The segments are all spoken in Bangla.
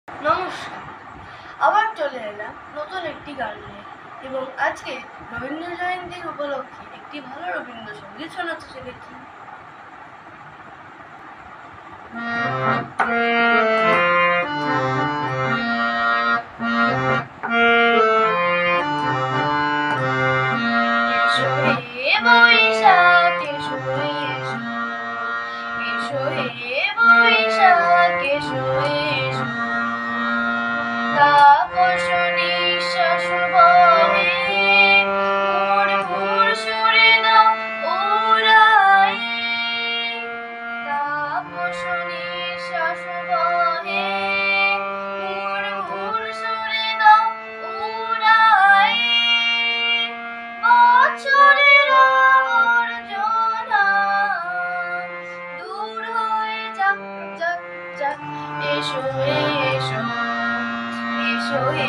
নমস্কার, আবার চলে এলাম নতুন একটি গান নিয়ে এবং আজকে রবীন্দ্র জয়ন্তীর উপলক্ষে একটি ভালো রবীন্দ্রসঙ্গীত শোনাতে চলেছি। বৈশাখ এসো এসো, এসো হে বৈশাখ এসো এসো, তাপস নিঃশ্বাস বহে ভোর ভোর সুরে দাও ওরাই, তাপস নিঃশ্বাস বহে ভোর ভোর সুরে দাও ওরাই, বছরের আবর্জনা দূর হয়ে যাক যাক যাক, এসো এসো, এসো হে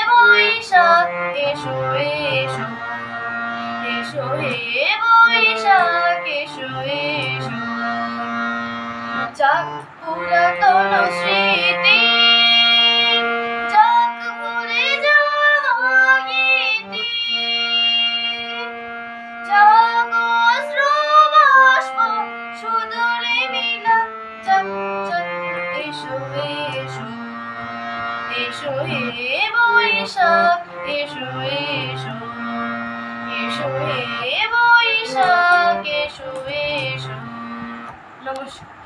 বৈশাখ এসো এসো, এসো হে বৈশাখ এসো এসো, যাক পুরাতন স্মৃতি, যাক ভুলে যাওয়া গীতি, যাক অশ্রু বাষ্প সুদূরে মিলা যাক যাক, এসো এসো, এসো হে বৈশাখ এসো এসো, এসো হে বৈশাখ এসো এসো। নমস্কার।